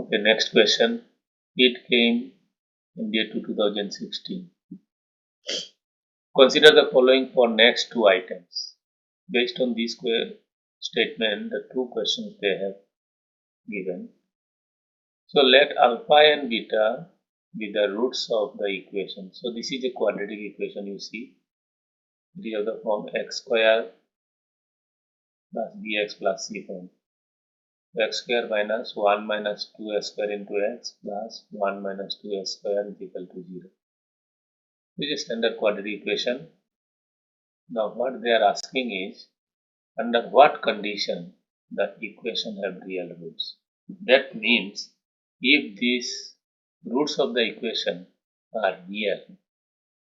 Okay, next question. It came in year 2016. Consider the following for next two items. Based on this statement, the two questions they have given. So let alpha and beta be the roots of the equation. So this is a quadratic equation you see. It is of the form x square plus bx plus c form. X square minus 1 minus 2x square into x plus 1 minus 2x square is equal to 0. This is standard quadratic equation. Now what they are asking is, under what condition the equation have real roots. That means if these roots of the equation are real,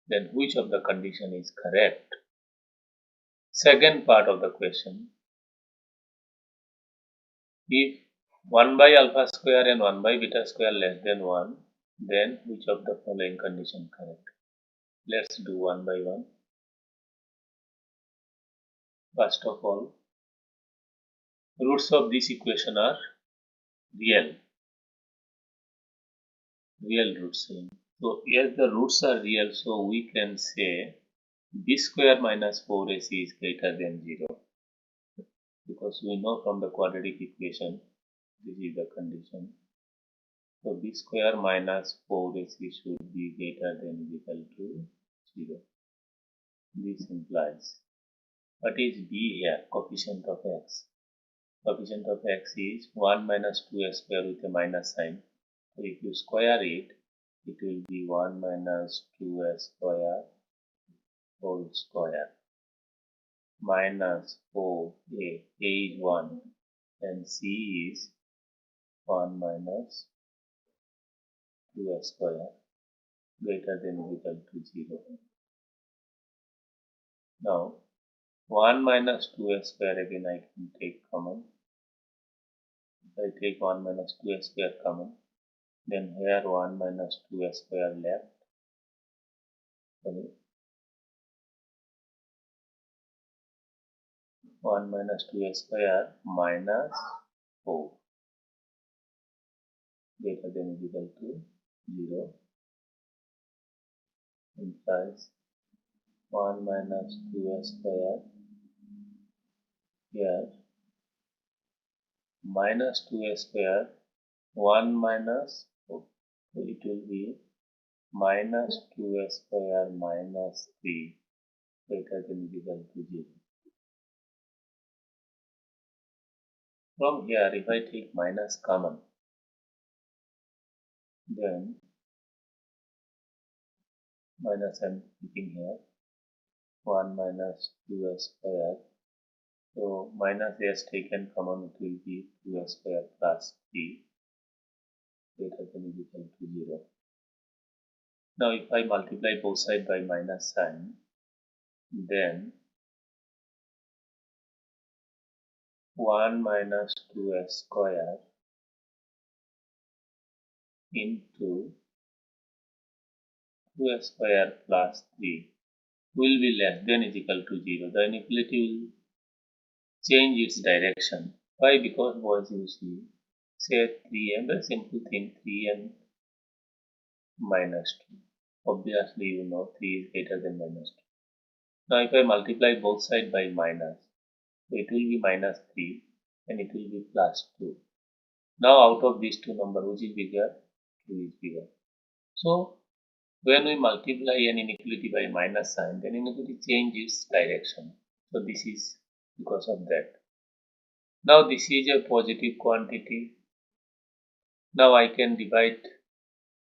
then which of the condition is correct? Second part of the question, if 1 by alpha square and 1 by beta square less than 1, then which of the following condition correct? Let's do one by one. First of all, roots of this equation are real roots. So as the roots are real, so we can say b square minus 4ac is greater than 0, because we know from the quadratic equation this is the condition. So b square minus 4ac should be greater than or equal to 0. This implies, what is b here? Coefficient of x. Coefficient of x is 1 minus 2x square with a minus sign. So if you square it, it will be 1 minus 2x square whole square minus 4a. A is 1 and c is 1 minus 2x square greater than or equal to 0. Now 1 minus 2x square again I can take common. If I take 1 minus 2x square common, then here 1 minus 2x square left. Sorry. 1 minus 2x square minus 4 greater than or equal to 0 implies 1 minus 2x square here minus 2x square 1 minus 4. So it will be minus 2x square minus 3 greater than or equal to 0. From here, if I take minus common, then minus I am taking here 1 minus 2x square. So minus s taken common, it will be 2x square plus 3 greater than or equal to 0. Now if I multiply both sides by minus sign, then 1 minus 2x square into 2x square plus 3 will be less than or equal to 0. The inequality will change its direction. Why? Because boys, you see, say 3 and the simple thing 3 and minus 2. Obviously you know 3 is greater than minus 2. Now if I multiply both sides by minus, so it will be minus 3 and it will be plus 2. Now out of these two numbers, which is bigger? 2 is bigger. So when we multiply an inequality by minus sign, then inequality changes direction. So this is because of that. Now this is a positive quantity. Now I can divide.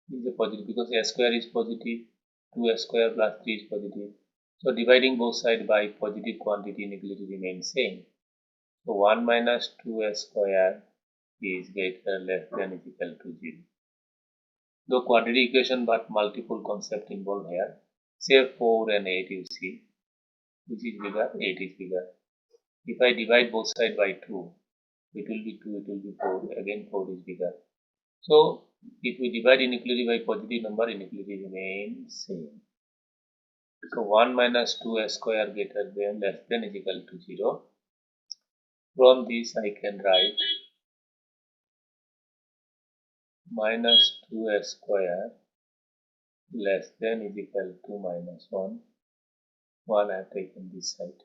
This is a positive because a square is positive, 2x square plus 3 is positive. So dividing both sides by positive quantity, inequality remains same. So 1 minus 2x square is greater less than or equal to 0. The quadratic equation, but multiple concepts involved here. Say 4 and 8 you see, which is bigger? 8 is bigger. If I divide both sides by 2, it will be 2, it will be 4, again 4 is bigger. So if we divide inequality by positive number, inequality remains same. So 1 minus 2x square greater than less than is equal to 0. From this I can write minus 2s square less than is equal to minus 1. 1 I have taken this side.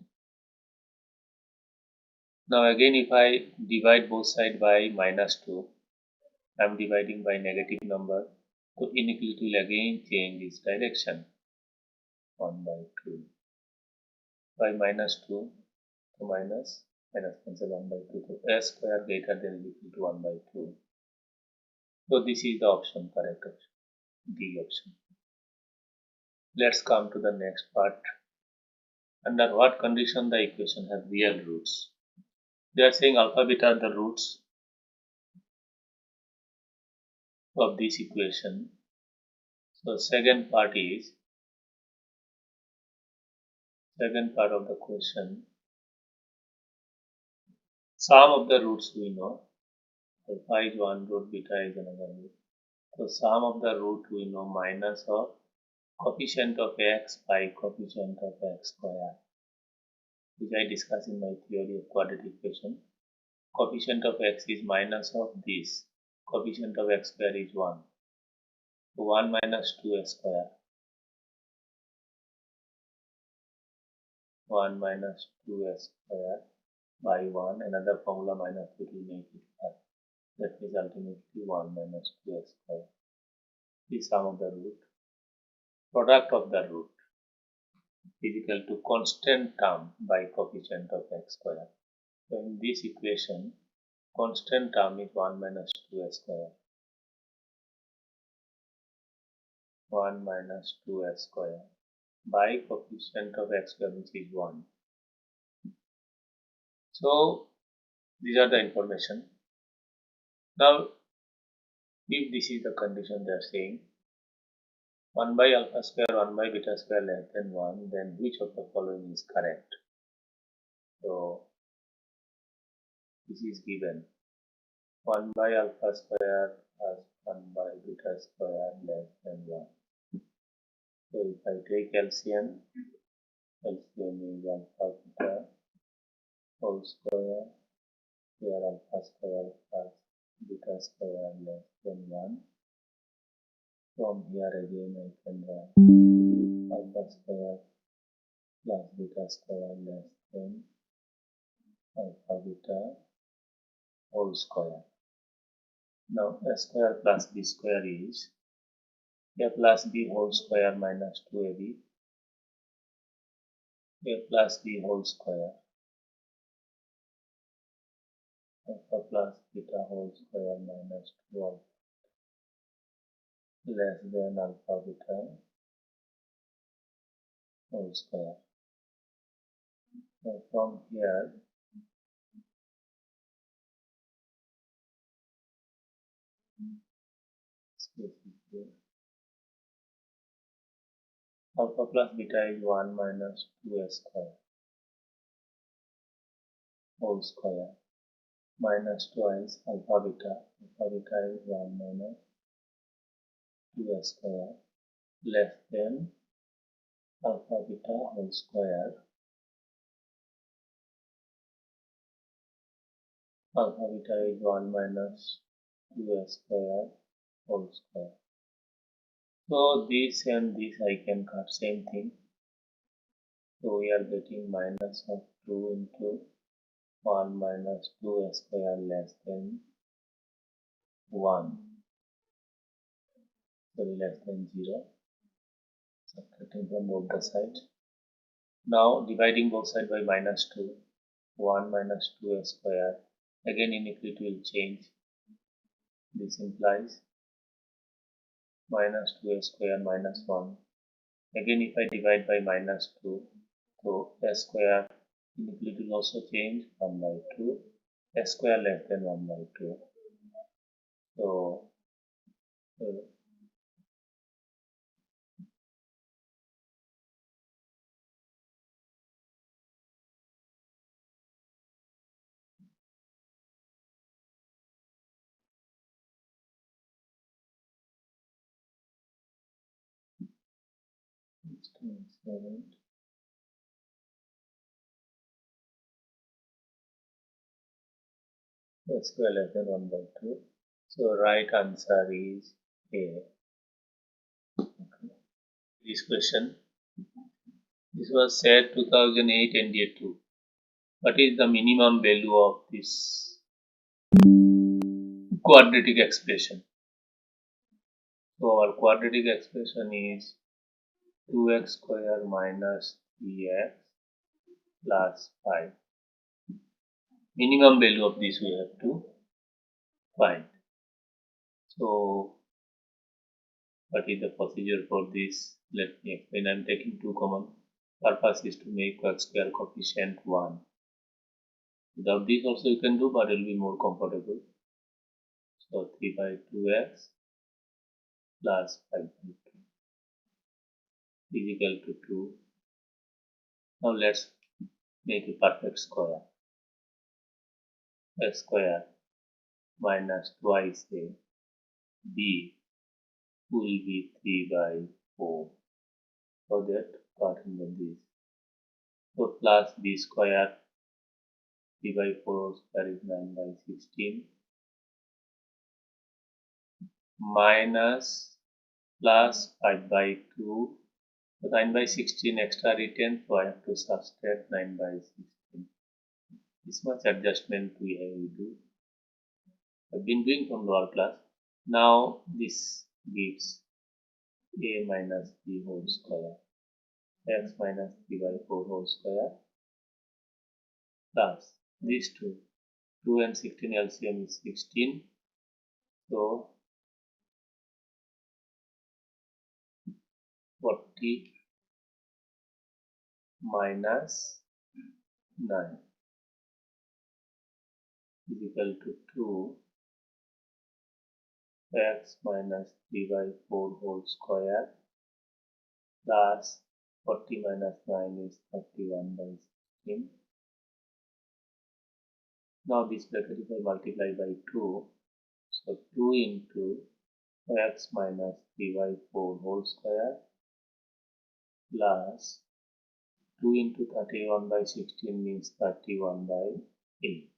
Now again if I divide both sides by minus 2, I am dividing by negative number. So inequality will again change its direction. 1 by 2. By minus 2 to minus cancel 1 by 2. So s square greater than or equal to 1 by 2. So this is the option, correct option, D option. Let's come to the next part. Under what condition the equation has real roots? They are saying alpha beta are the roots of this equation. So second part of the question. Sum of the roots we know. Alpha is one root, beta is another root. So sum of the root we know minus of coefficient of x by coefficient of x square, which I discussed in my theory of quadratic equation. Coefficient of x is minus of this. Coefficient of x square is 1. So 1 minus 2x square. 1 minus 2x square by 1. Another formula minus 2 will make it 1. That means ultimately 1 minus 2x square. This sum of the root. Product of the root is equal to constant term by coefficient of x square. So in this equation, constant term is 1 minus 2x square. 1 minus 2x square by coefficient of x square, which is 1. So these are the information. Now if this is the condition they are saying, 1 by alpha square, 1 by beta square less than 1, then which of the following is correct? So this is given. 1 by alpha square plus 1 by beta square less than 1. So if I take LCM is alpha beta whole square, where alpha square plus beta square less than 1. From here again I can write alpha square plus beta square less than alpha beta whole square. Now a square plus b square is a plus b whole square minus 2ab, a plus b whole square, alpha plus beta whole square minus 2 less than alpha beta whole square. So from here alpha plus beta is 1 minus 2 square whole square minus twice alpha beta. Alpha beta is 1 minus 2 square less than alpha beta whole square. Alpha beta is 1 minus 2 square whole square. So this and this I can cut same thing. So we are getting minus of 2 into 1 minus 2 square less than 1. So less than 0. Subtracting from both the sides. Now dividing both sides by minus 2. 1 minus 2 square. Again inequality will change. This implies minus 2 square minus 1. Again if I divide by minus 2, so s square inequality will also change 1 by 2, s square less than 1 by 2. So s square less than 1 by 2. So right answer is A. This question. This was said 2008 NDA 2. What is the minimum value of this quadratic expression? So our quadratic expression is 2x square minus 3x plus 5. Minimum value of this we have to find. So what is the procedure for this? Let me explain. I am taking 2 common. Purpose is to make x square coefficient 1. Without this also you can do, but it will be more comfortable. So 3 by 2x plus 5 by 2 is equal to 2. Now let's make a perfect square. X square minus twice a b will be 3 by 4. So that starting with this. So plus b square, 3 by 4 square is 9 by 16 minus plus 5 by 2. So 9 by 16 extra written, so I have to subtract 9 by 16. This much adjustment we have to do. I've been doing from lower class. Now this gives a minus b whole square, x minus 3 by 4 whole square plus these two. 2 and 16 LCM is 16. So 40 minus 9 is equal to 2 x minus 3 by 4 whole square plus 40 minus 9 is 31 by 16. Now this bracket if I multiply by 2, so 2 into x minus 3 by 4 whole square plus 2 into 31 by 16 means 31 by 8.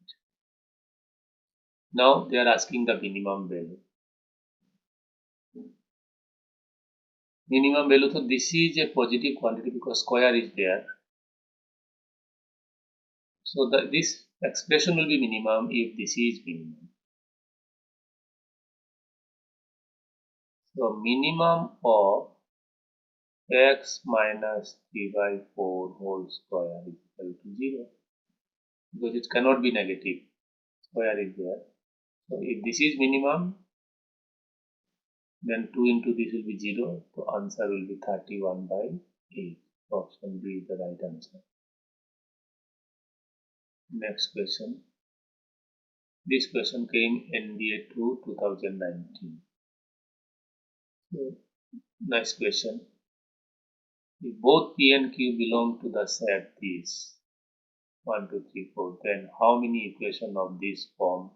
Now they are asking the minimum value. Minimum value, so this is a positive quantity because square is there. So this expression will be minimum if this is minimum. So minimum of x minus 3 by 4 whole square is equal to 0 because it cannot be negative. Square is there. So if this is minimum, then 2 into this will be 0. So answer will be 31 by 8. Option B is the right answer. Next question. This question came NDA 2 2019. So, next question. If both P and Q belong to the set this 1, 2, 3, 4, then how many equations of this form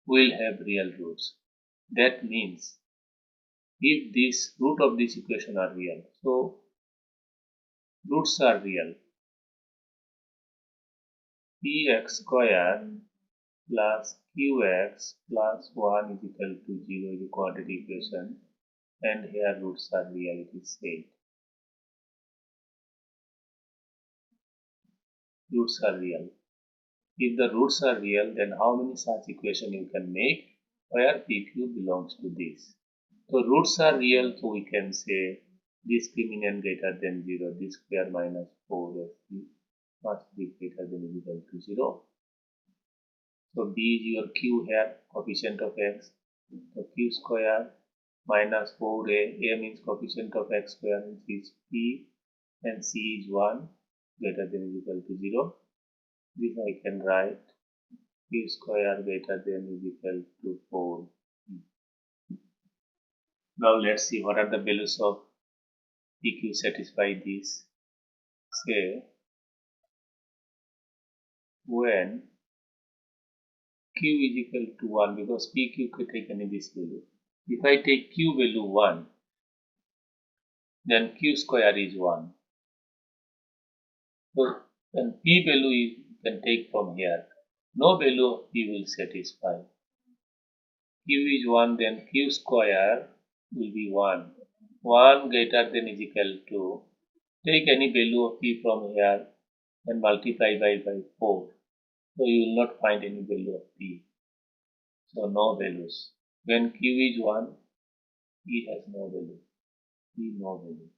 will have real roots? That means if this root of this equation are real, so roots are real, px square plus qx plus 1 is equal to 0 is a quadratic equation, and here roots are real, it is said. Roots are real. If the roots are real, then how many such equation you can make where PQ belongs to this? So roots are real, so we can say discriminant greater than 0, this square minus 4 must be greater than or equal to 0. So B is your Q here, coefficient of x. So Q square minus 4a, a means coefficient of x square, which is P, and C is 1 greater than or equal to 0. This I can write Q square greater than or equal to 4. Now let's see what are the values of PQ satisfy this. Say when Q is equal to 1, because PQ could take any this value. If I take Q value 1, then Q square is 1. So then P value you can take from here. No value of P will satisfy. q is 1, then q square will be 1. 1 greater than is equal to, take any value of p from here and multiply by 4. So you will not find any value of p. So no values. When q is 1, p has no value. P no value.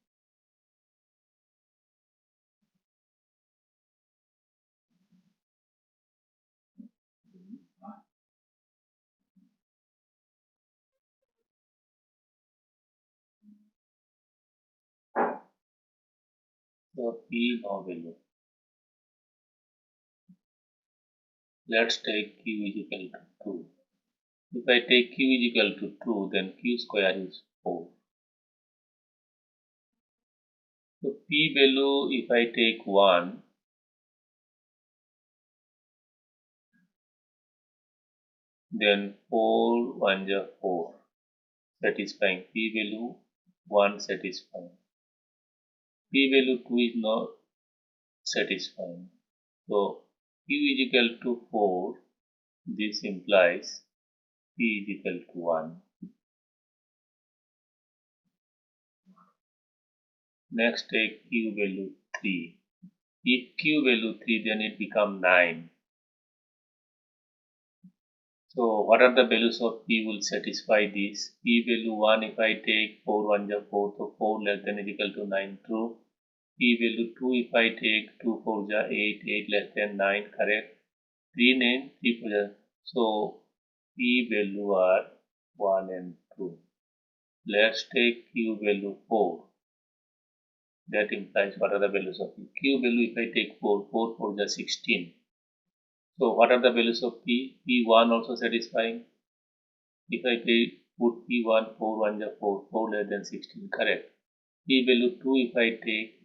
So p no value. Let's take q is equal to 2. If I take q is equal to 2, then q square is 4. So p value, if I take 1, then 4 1 is 4, satisfying. P value 1 satisfying. P value 2 is not satisfying. So q is equal to 4. This implies p is equal to 1. Next, take q value 3. If q value 3, then it becomes 9. So what are the values of p will satisfy this? P value 1, if I take 4 1 is 4, so 4 less than is equal to 9, true. P value 2, if I take 2 4 is 8, 8 less than 9, correct. 3 9, 3 4 is, so p value are 1 and 2. Let's take q value 4. That implies what are the values of p? Q value, if I take 4, 4 4 is 16. So what are the values of p? P1 also satisfying. If I put P1, 4 1 is 4, 4 less than 16, correct. P value 2, if I take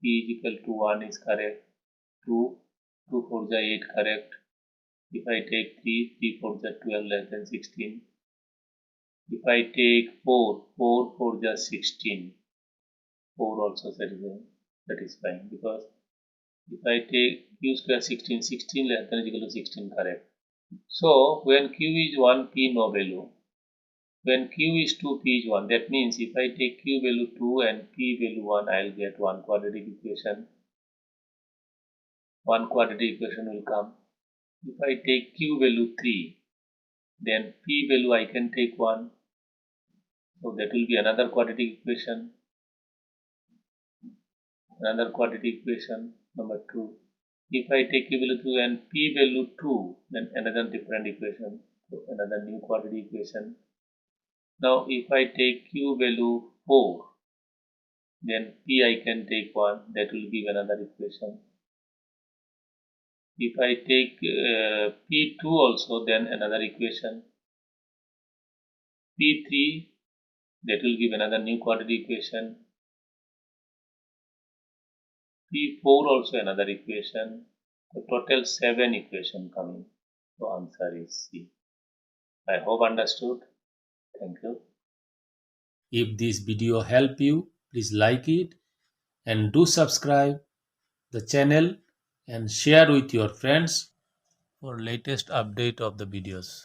P is equal to 1 is correct. 2, 2 4 is 8, correct. If I take 3, 3 4 is 12 less than 16. If I take 4, 4 4 is 16. 4 also satisfying, because if I take q square 16, 16 less than is equal to 16, correct. So when q is 1, p no value. When q is 2, p is 1. That means if I take q value 2 and p value 1, I will get one quadratic equation. One quadratic equation will come. If I take q value 3, then p value I can take 1. So that will be another quadratic equation. Another quadratic equation number 2. If I take q value 2 and p value 2, then another different equation. So another new quadratic equation. Now if I take q value 4, then p I can take 1. That will give another equation. If I take p2 also, then another equation. p3, that will give another new quadratic equation. p4 also another equation. So total 7 equation coming. So answer is C. I hope understood. Thank you. If this video helped you, please like it and do subscribe the channel and share with your friends for latest update of the videos.